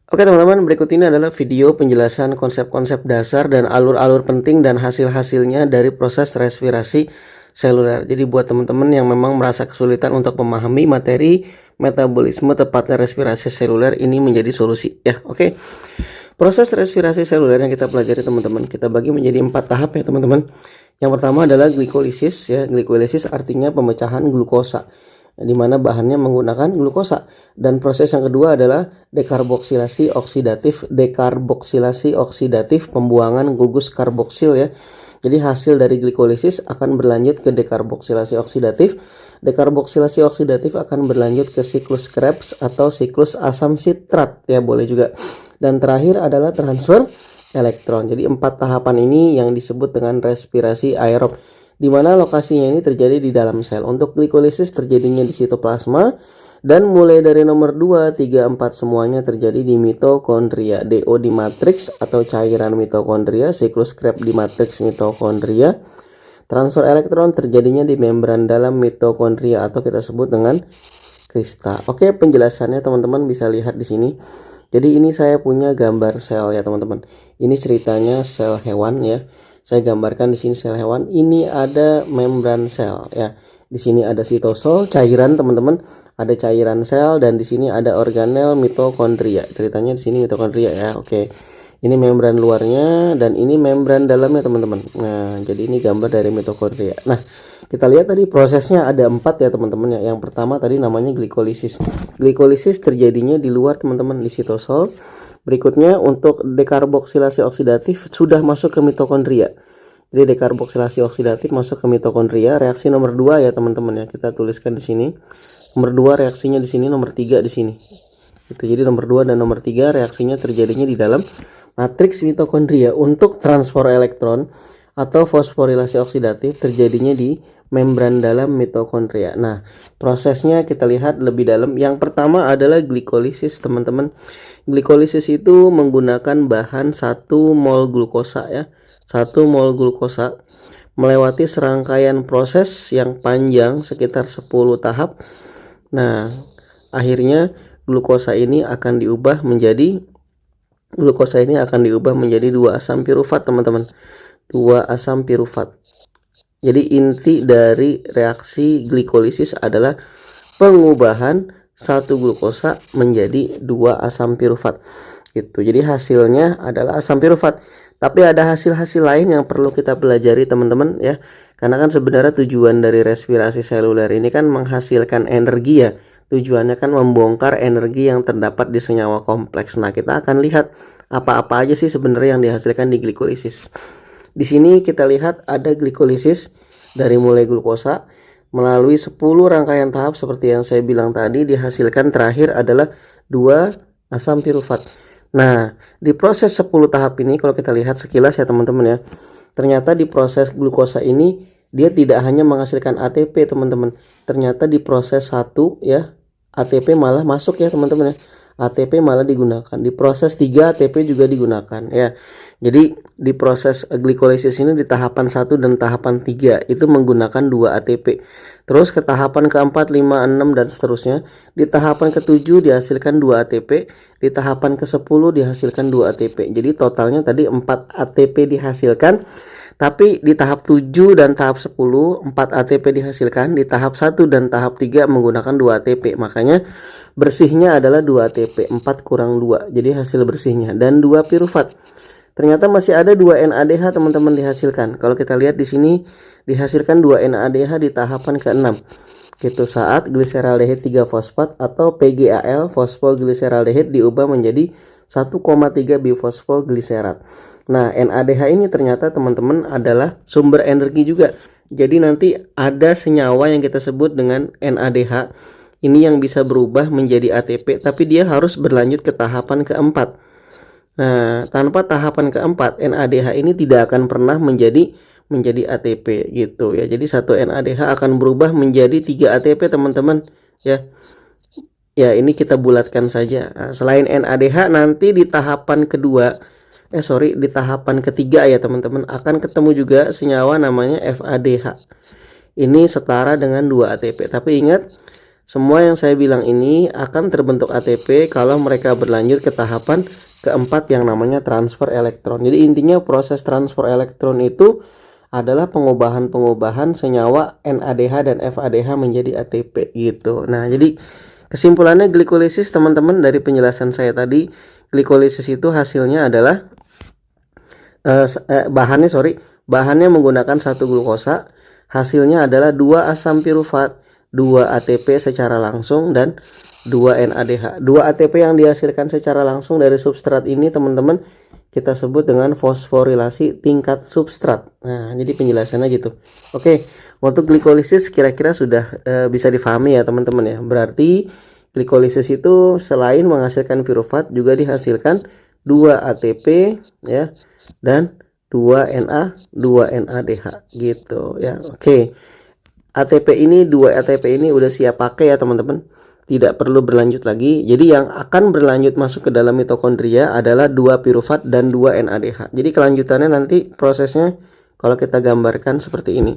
Oke teman-teman, berikut ini adalah video penjelasan konsep-konsep dasar dan alur-alur penting dan hasil-hasilnya dari proses respirasi seluler. Jadi buat teman-teman yang memang merasa kesulitan untuk memahami materi metabolisme tepatnya respirasi seluler, ini menjadi solusi ya. Oke. Proses respirasi seluler yang kita pelajari teman-teman, kita bagi menjadi 4 tahap ya teman-teman. Yang pertama adalah glikolisis ya. Glikolisis artinya pemecahan glukosa, di mana bahannya menggunakan glukosa. Dan proses yang kedua adalah dekarboksilasi oksidatif. Dekarboksilasi oksidatif, pembuangan gugus karboksil ya. Jadi hasil dari glikolisis akan berlanjut ke dekarboksilasi oksidatif. Dekarboksilasi oksidatif akan berlanjut ke siklus Krebs atau siklus asam sitrat ya, boleh juga. Dan terakhir adalah transfer elektron. Jadi 4 tahapan ini yang disebut dengan respirasi aerob, di mana lokasinya ini terjadi di dalam sel. Untuk glikolisis terjadinya di sitoplasma, dan mulai dari nomor 2, 3, 4 semuanya terjadi di mitokondria. DO di matriks atau cairan mitokondria, siklus Krebs di matriks mitokondria. Transfer elektron terjadinya di membran dalam mitokondria atau kita sebut dengan kristal. Oke, penjelasannya teman-teman bisa lihat di sini. Jadi ini saya punya gambar sel ya teman-teman. Ini ceritanya sel hewan ya. Saya gambarkan di sini sel hewan. Ini ada membran sel ya. Di sini ada sitosol, cairan teman-teman. Ada cairan sel, dan di sini ada organel mitokondria. Ceritanya di sini mitokondria ya. Oke. Ini membran luarnya dan ini membran dalamnya teman-teman. Nah, jadi ini gambar dari mitokondria. Nah, kita lihat tadi prosesnya ada 4 ya teman-teman ya. Yang pertama tadi namanya glikolisis. Glikolisis terjadinya di luar teman-teman, di sitosol. Berikutnya untuk dekarboksilasi oksidatif sudah masuk ke mitokondria. Jadi dekarboksilasi oksidatif masuk ke mitokondria. Reaksi nomor 2 ya teman-teman ya. Kita tuliskan di sini. Nomor 2 reaksinya di sini, nomor 3 di sini. Itu jadi nomor 2 dan nomor 3 reaksinya terjadinya di dalam matriks mitokondria. Untuk transfer elektron atau fosforilasi oksidatif terjadinya di membran dalam mitokondria. Nah, prosesnya kita lihat lebih dalam. Yang pertama adalah glikolisis teman-teman. Glikolisis itu menggunakan bahan 1 mol glukosa ya. 1 mol glukosa melewati serangkaian proses yang panjang sekitar 10 tahap. Nah, akhirnya glukosa ini akan diubah menjadi 2 asam pirufat teman-teman. 2 asam pirufat. Jadi inti dari reaksi glikolisis adalah pengubahan 1 glukosa menjadi 2 asam pirufat. Gitu. Jadi hasilnya adalah asam pirufat. Tapi ada hasil-hasil lain yang perlu kita pelajari teman-teman ya. Karena kan sebenarnya tujuan dari respirasi seluler ini kan menghasilkan energi ya. Tujuannya kan membongkar energi yang terdapat di senyawa kompleks. Nah, kita akan lihat apa-apa aja sih sebenarnya yang dihasilkan di glikolisis. Di sini kita lihat ada glikolisis dari mulai glukosa melalui 10 rangkaian tahap seperti yang saya bilang tadi. Dihasilkan terakhir adalah 2 asam pirufat. Nah, di proses 10 tahap ini kalau kita lihat sekilas ya teman-teman ya, ternyata di proses glukosa ini dia tidak hanya menghasilkan ATP teman-teman. Ternyata di proses 1 ya, ATP malah masuk ya teman-teman ya. ATP malah digunakan. Di proses 3 ATP juga digunakan ya. Jadi di proses glikolisis ini di tahapan 1 dan tahapan 3 itu menggunakan 2 ATP. Terus ke tahapan ke-4, 5, 6 dan seterusnya. Di tahapan ke-7 dihasilkan 2 ATP, di tahapan ke-10 dihasilkan 2 ATP. Jadi totalnya tadi 4 ATP dihasilkan. Tapi di tahap 7 dan tahap 10 4 ATP dihasilkan, di tahap 1 dan tahap 3 menggunakan 2 ATP. Makanya bersihnya adalah 2 ATP, 4 kurang 2. Jadi hasil bersihnya, dan 2 pirufat. Ternyata masih ada 2 NADH teman-teman dihasilkan. Kalau kita lihat di sini dihasilkan 2 NADH di tahapan ke-6. Gitu, saat gliseraldehid 3 fosfat atau PGAL fosfoglyceraldehyde diubah menjadi 1,3 bifosfogliserat. Nah, NADH ini ternyata teman-teman adalah sumber energi juga. Jadi nanti ada senyawa yang kita sebut dengan NADH. Ini yang bisa berubah menjadi ATP, tapi dia harus berlanjut ke tahapan ke-4. Nah, tanpa tahapan ke-4, NADH ini tidak akan pernah menjadi ATP gitu ya. Jadi 1 NADH akan berubah menjadi 3 ATP teman-teman ya. Ya, ini kita bulatkan saja. Nah, selain NADH nanti di tahapan di tahapan ketiga ya teman-teman akan ketemu juga senyawa namanya FADH. Ini setara dengan 2 ATP. Tapi ingat, Semua yang saya bilang ini akan terbentuk ATP kalau mereka berlanjut ke tahapan keempat yang namanya transfer elektron. Jadi intinya proses transfer elektron itu adalah pengubahan senyawa NADH dan FADH menjadi ATP gitu. Nah, jadi kesimpulannya glikolisis teman-teman dari penjelasan saya tadi, glikolisis itu hasilnya adalah bahannya menggunakan 1 glukosa, hasilnya adalah 2 asam pirufat, 2 ATP secara langsung dan 2 NADH. 2 ATP yang dihasilkan secara langsung dari substrat ini teman-teman kita sebut dengan fosforilasi tingkat substrat. Nah, jadi penjelasannya gitu. Oke, untuk glikolisis kira-kira sudah bisa difahami ya teman-teman ya. Berarti glikolisis itu selain menghasilkan pirufat juga dihasilkan 2 ATP ya dan 2 Na, 2 NADH gitu ya. Oke. ATP ini 2 ATP ini udah siap pakai ya teman-teman. Tidak perlu berlanjut lagi. Jadi yang akan berlanjut masuk ke dalam mitokondria adalah 2 pirufat dan 2 NADH. Jadi kelanjutannya nanti prosesnya kalau kita gambarkan seperti ini.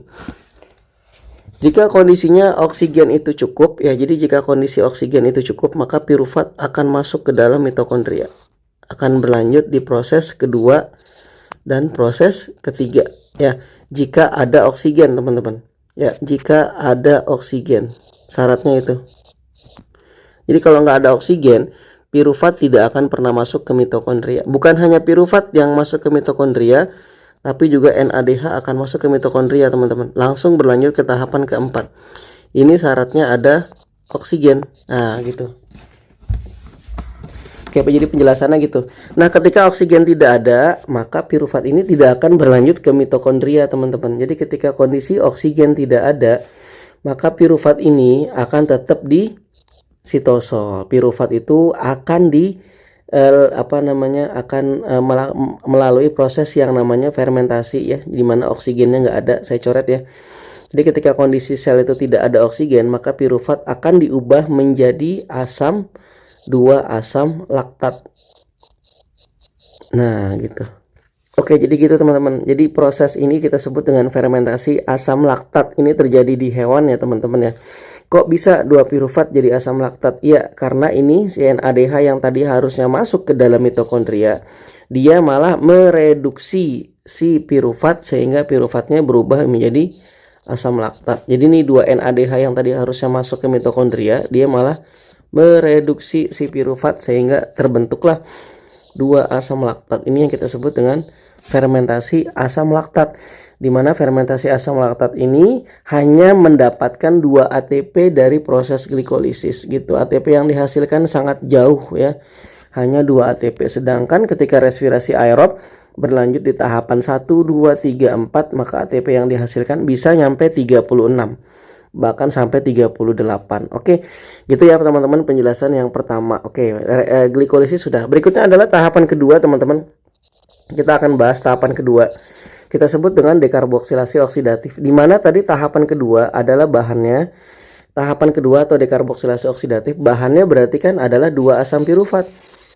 Jika kondisinya oksigen itu cukup ya, jadi jika kondisi oksigen itu cukup, maka pirufat akan masuk ke dalam mitokondria. Akan berlanjut di proses kedua dan proses ketiga ya. Jika ada oksigen teman-teman. Ya, jika ada oksigen. Syaratnya itu. Jadi kalau nggak ada oksigen, pirufat tidak akan pernah masuk ke mitokondria. Bukan hanya pirufat yang masuk ke mitokondria, tapi juga NADH akan masuk ke mitokondria teman-teman. Langsung berlanjut ke tahapan keempat. Ini syaratnya ada oksigen. Nah gitu. Oke, jadi penjelasannya gitu. Nah, ketika oksigen tidak ada, maka pirufat ini tidak akan berlanjut ke mitokondria teman-teman. Jadi ketika kondisi oksigen tidak ada, maka pirufat ini akan tetap di sitosol. Pirufat itu akan melalui proses yang namanya fermentasi ya, di mana oksigennya nggak ada. Saya coret ya. Jadi ketika kondisi sel itu tidak ada oksigen, maka pirufat akan diubah menjadi asam 2 asam laktat. Nah gitu. Oke, jadi gitu teman-teman. Jadi proses ini kita sebut dengan fermentasi asam laktat. Ini terjadi di hewan ya teman-teman ya. Kok bisa 2 pirufat jadi asam laktat? Ya, karena ini si NADH yang tadi harusnya masuk ke dalam mitokondria, dia malah mereduksi si pirufat sehingga pirufatnya berubah menjadi asam laktat. Jadi ini 2 NADH yang tadi harusnya masuk ke mitokondria, dia malah mereduksi si pirufat sehingga terbentuklah 2 asam laktat. Ini yang kita sebut dengan fermentasi asam laktat, di mana fermentasi asam laktat ini hanya mendapatkan 2 ATP dari proses glikolisis gitu. ATP yang dihasilkan sangat jauh ya, hanya 2 ATP. Sedangkan ketika respirasi aerob berlanjut di tahapan 1, 2, 3, 4, maka ATP yang dihasilkan bisa nyampe 36, bahkan sampai 38. Oke, gitu ya teman-teman penjelasan yang pertama. Oke, glikolisis sudah. Berikutnya adalah tahapan kedua teman-teman. Kita akan bahas tahapan kedua. Kita sebut dengan dekarboksilasi oksidatif, di mana tadi tahapan kedua adalah bahannya. Tahapan kedua atau dekarboksilasi oksidatif, bahannya berarti kan adalah 2 asam pirufat.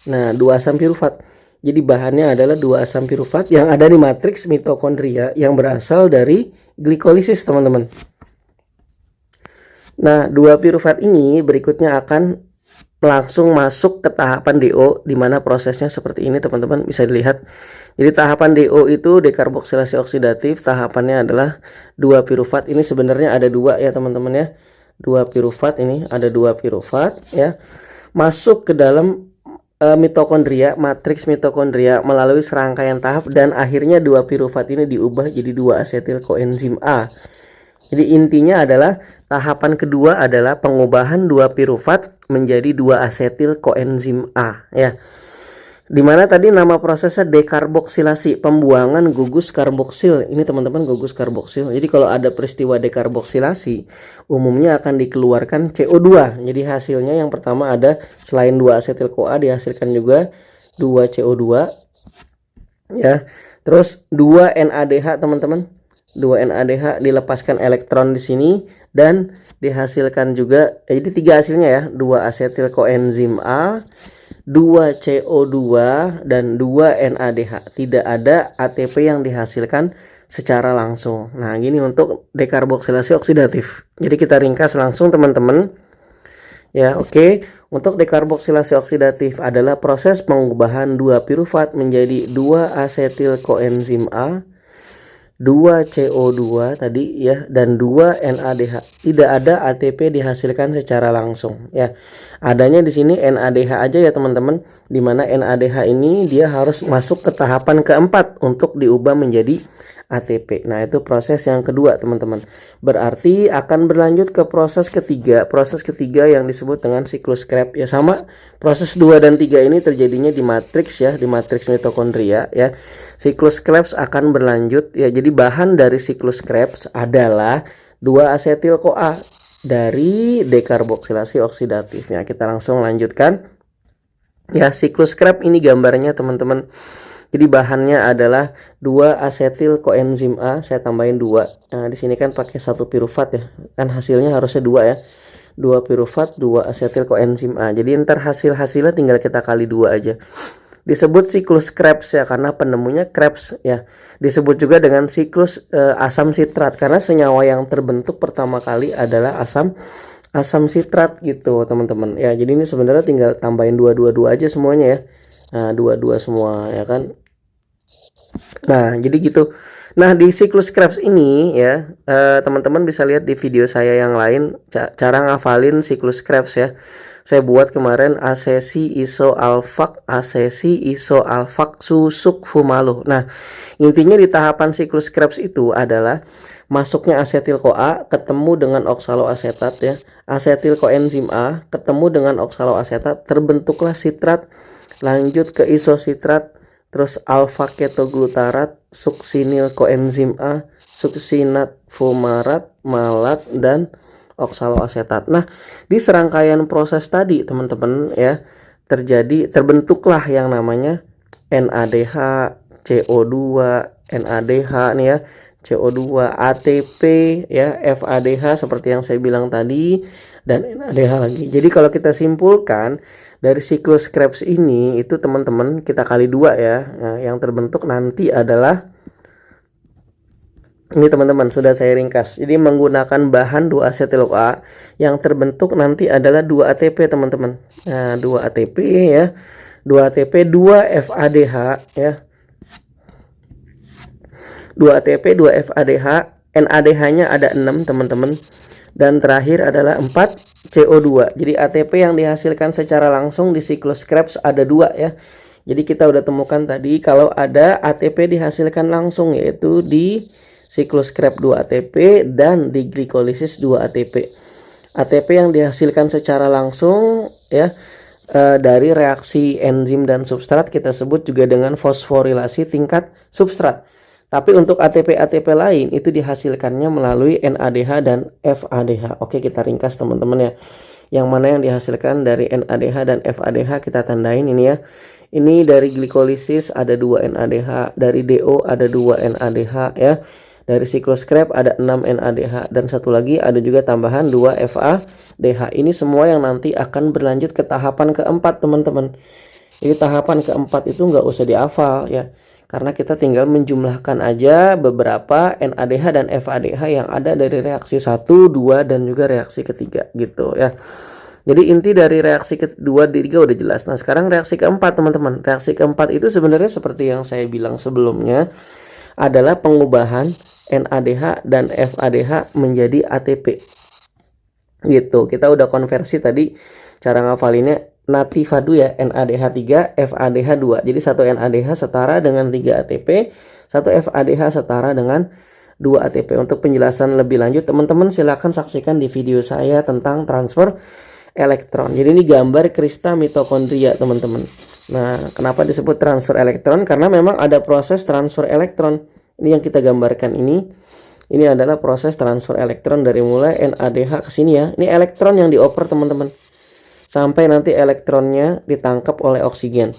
Nah, 2 asam pirufat. Jadi bahannya adalah 2 asam pirufat yang ada di matriks mitokondria yang berasal dari glikolisis teman-teman. Nah, 2 pirufat ini berikutnya akan langsung masuk ke tahapan DO, di mana prosesnya seperti ini teman-teman, bisa dilihat. Jadi tahapan DO itu dekarboksilasi oksidatif, tahapannya adalah 2 pirufat. Ini sebenarnya ada 2 ya teman-teman ya. 2 pirufat ini, ada 2 pirufat ya. Masuk ke dalam mitokondria, matriks mitokondria melalui serangkaian tahap, dan akhirnya 2 pirufat ini diubah jadi 2 asetil koenzim A. Jadi intinya adalah tahapan kedua adalah pengubahan 2 pirufat menjadi 2 asetil koenzim A ya. Dimana tadi nama prosesnya dekarboksilasi, pembuangan gugus karboksil. Ini teman-teman gugus karboksil. Jadi kalau ada peristiwa dekarboksilasi, umumnya akan dikeluarkan CO2. Jadi hasilnya yang pertama ada selain 2 asetil CoA dihasilkan juga 2 CO2 ya. Terus 2 NADH teman-teman. 2 NADH dilepaskan elektron di sini dan dihasilkan juga, jadi 3 hasilnya ya, 2 asetil koenzim A, 2 CO2 dan 2 NADH. Tidak ada ATP yang dihasilkan secara langsung. Nah, gini untuk dekarboksilasi oksidatif. Jadi kita ringkas langsung teman-teman. Ya, oke. Untuk dekarboksilasi oksidatif adalah proses pengubahan 2 piruvat menjadi 2 asetil koenzim A, 2 CO2 tadi ya, dan 2 NADH. Tidak ada ATP dihasilkan secara langsung ya. Adanya di sini NADH aja ya teman-teman, di mana NADH ini dia harus masuk ke tahapan keempat untuk diubah menjadi ATP. Nah, itu proses yang kedua, teman-teman. Berarti akan berlanjut ke proses ketiga. Proses ketiga yang disebut dengan siklus Krebs. Ya sama, proses 2 dan 3 ini terjadinya di matriks ya, di matriks mitokondria ya. Siklus Krebs akan berlanjut ya. Jadi bahan dari siklus Krebs adalah 2 asetil CoA dari dekarboksilasi oksidatifnya. Kita langsung lanjutkan. Ya, siklus Krebs ini gambarnya, teman-teman. Jadi bahannya adalah 2 asetil koenzim A, saya tambahin 2. Nah, di sini kan pakai 1 piruvat ya. Kan hasilnya harusnya 2 ya. 2 piruvat, 2 asetil koenzim A. Jadi ntar hasilnya tinggal kita kali 2 aja. Disebut siklus Krebs ya karena penemunya Krebs ya. Disebut juga dengan siklus asam sitrat karena senyawa yang terbentuk pertama kali adalah asam sitrat gitu, teman-teman. Ya, jadi ini sebenarnya tinggal tambahin 2 aja semuanya ya. Nah, 2 semua ya kan. Nah, jadi gitu. Nah, di siklus Krebs ini ya, teman-teman bisa lihat di video saya yang lain cara ngafalin siklus Krebs ya. Saya buat kemarin asesi isoalfak, susuk fumaluh. Nah, intinya di tahapan siklus Krebs itu adalah masuknya asetil CoA ketemu dengan oksaloasetat ya. Asetil koenzim A ketemu dengan oksaloasetat, terbentuklah sitrat, lanjut ke isositrat, terus alfa ketoglutarat, suksinil koenzim A, suksinat fumarat, malat, dan oksaloasetat. Nah, di serangkaian proses tadi teman-teman ya, terbentuklah yang namanya NADH, CO2, NADH nih ya, CO2, ATP ya, FADH seperti yang saya bilang tadi, dan NADH lagi. Jadi kalau kita simpulkan dari siklus Krebs ini itu teman-teman kita kali 2 ya. Nah, yang terbentuk nanti adalah ini teman-teman, sudah saya ringkas. Jadi menggunakan bahan 2 asetil CoA yang terbentuk nanti adalah 2 ATP teman-teman. Nah, 2 ATP ya. 2 ATP, 2 FADH ya. 2 ATP, 2 FADH, NADH-nya ada 6 teman-teman. Dan terakhir adalah 4 CO2. Jadi ATP yang dihasilkan secara langsung di siklus Krebs ada 2 ya. Jadi kita udah temukan tadi kalau ada ATP dihasilkan langsung yaitu di siklus Krebs 2 ATP dan di glikolisis 2 ATP. ATP yang dihasilkan secara langsung ya dari reaksi enzim dan substrat kita sebut juga dengan fosforilasi tingkat substrat. Tapi untuk ATP-ATP lain itu dihasilkannya melalui NADH dan FADH. Oke, kita ringkas teman-teman ya. Yang mana yang dihasilkan dari NADH dan FADH kita tandain ini ya. Ini dari glikolisis ada 2 NADH, dari DO ada 2 NADH ya. Dari siklus Krebs ada 6 NADH dan satu lagi ada juga tambahan 2 FADH. Ini semua yang nanti akan berlanjut ke tahapan keempat teman-teman. Jadi tahapan keempat itu nggak usah dihafal ya. Karena kita tinggal menjumlahkan aja beberapa NADH dan FADH yang ada dari reaksi 1, 2, dan juga reaksi ketiga gitu ya. Jadi inti dari reaksi kedua, ketiga udah jelas. Nah, sekarang reaksi keempat teman-teman. Reaksi keempat itu sebenarnya seperti yang saya bilang sebelumnya adalah pengubahan NADH dan FADH menjadi ATP. Gitu. Kita udah konversi tadi cara ngafalinnya natifadu ya, NADH 3, FADH 2. Jadi 1 NADH setara dengan 3 ATP, 1 FADH setara dengan 2 ATP. Untuk penjelasan lebih lanjut teman-teman silahkan saksikan di video saya tentang transfer elektron. Jadi ini gambar krista mitokondria teman-teman. Nah, kenapa disebut transfer elektron? Karena memang ada proses transfer elektron. Ini yang kita gambarkan ini. Ini adalah proses transfer elektron dari mulai NADH ke sini ya. Ini elektron yang dioper teman-teman. Sampai nanti elektronnya ditangkap oleh oksigen.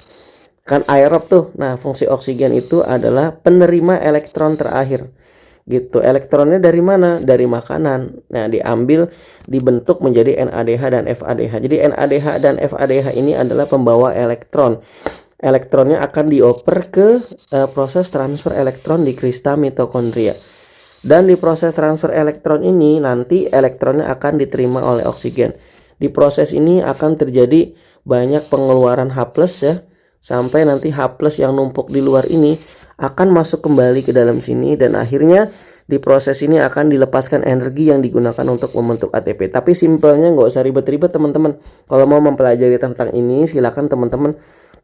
Kan aerob tuh. Nah, fungsi oksigen itu adalah penerima elektron terakhir. Gitu. Elektronnya dari mana? Dari makanan. Nah, diambil, dibentuk menjadi NADH dan FADH. Jadi NADH dan FADH ini adalah pembawa elektron. Elektronnya akan dioper ke proses transfer elektron di krista mitokondria. Dan di proses transfer elektron ini nanti elektronnya akan diterima oleh oksigen. Di proses ini akan terjadi banyak pengeluaran H+ ya, sampai nanti H+ yang numpuk di luar ini akan masuk kembali ke dalam sini, dan akhirnya di proses ini akan dilepaskan energi yang digunakan untuk membentuk ATP. Tapi simpelnya nggak usah ribet-ribet teman-teman. Kalau mau mempelajari tentang ini, silakan teman-teman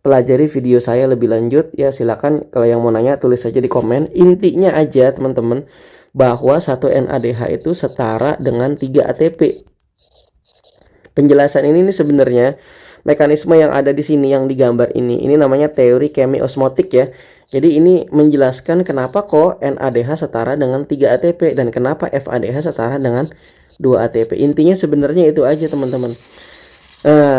pelajari video saya lebih lanjut ya. Silakan kalau yang mau nanya tulis saja di komen. Intinya aja teman-teman, bahwa 1 NADH itu setara dengan 3 ATP. Penjelasan ini sebenarnya mekanisme yang ada di sini yang digambar ini namanya teori chemiosmotik ya. Jadi ini menjelaskan kenapa kok NADH setara dengan 3 ATP dan kenapa FADH setara dengan 2 ATP. Intinya sebenarnya itu aja teman-teman.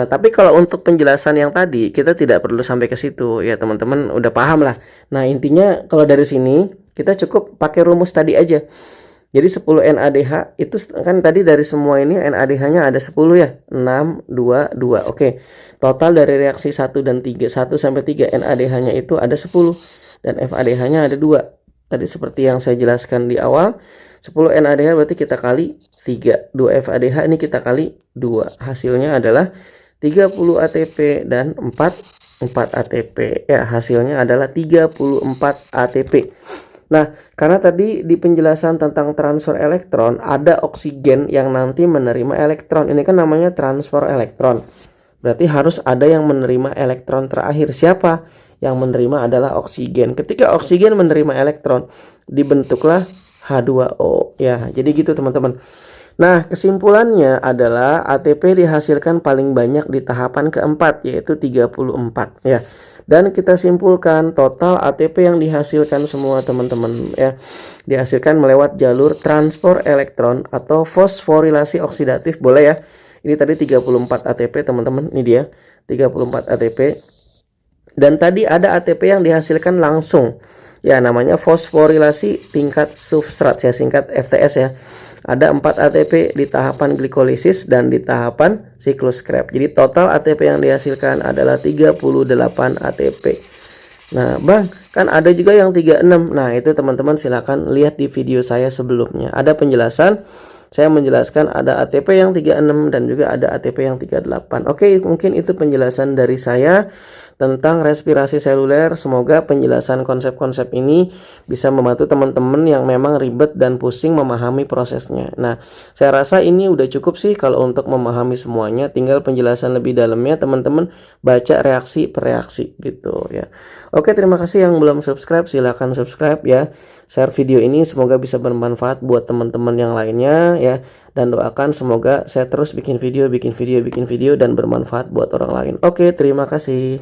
Tapi kalau untuk penjelasan yang tadi kita tidak perlu sampai ke situ ya, teman-teman udah paham lah. Nah, intinya kalau dari sini kita cukup pakai rumus tadi aja. Jadi 10 NADH itu kan tadi dari semua ini NADH-nya ada 10 ya. 6, 2, 2. Oke. Total dari reaksi 1 dan 3, 1 sampai 3 NADH-nya itu ada 10 dan FADH-nya ada 2. Tadi seperti yang saya jelaskan di awal, 10 NADH berarti kita kali 3, 2 FADH ini kita kali 2. Hasilnya adalah 30 ATP dan 4 ATP. Ya, hasilnya adalah 34 ATP. Nah, karena tadi di penjelasan tentang transfer elektron ada oksigen yang nanti menerima elektron. Ini kan namanya transfer elektron. Berarti harus ada yang menerima elektron terakhir. Siapa? Yang menerima adalah oksigen. Ketika oksigen menerima elektron, dibentuklah H2O. Ya, jadi gitu teman-teman. Nah, kesimpulannya adalah ATP dihasilkan paling banyak di tahapan keempat, yaitu 34 ya. Dan kita simpulkan total ATP yang dihasilkan semua teman-teman ya, dihasilkan melewat jalur transport elektron atau fosforilasi oksidatif, boleh ya. Ini tadi 34 ATP teman-teman, ini dia 34 ATP. Dan tadi ada ATP yang dihasilkan langsung ya, namanya fosforilasi tingkat substrat, saya singkat FTS ya. Ada 4 ATP di tahapan glikolisis dan di tahapan siklus Krebs. Jadi total ATP yang dihasilkan adalah 38 ATP. Nah, Bang, kan ada juga yang 36. Nah, itu teman-teman silakan lihat di video saya sebelumnya. Ada penjelasan, saya menjelaskan ada ATP yang 36 dan juga ada ATP yang 38. Oke, mungkin itu penjelasan dari saya tentang respirasi seluler. Semoga penjelasan konsep-konsep ini bisa membantu teman-teman yang memang ribet dan pusing memahami prosesnya. Nah, saya rasa ini udah cukup sih kalau untuk memahami semuanya. Tinggal penjelasan lebih dalamnya teman-teman baca reaksi per reaksi gitu ya. Oke, terima kasih yang belum subscribe, silahkan subscribe ya. Share video ini semoga bisa bermanfaat buat teman-teman yang lainnya ya. Dan doakan semoga saya terus bikin video dan bermanfaat buat orang lain. Oke, terima kasih.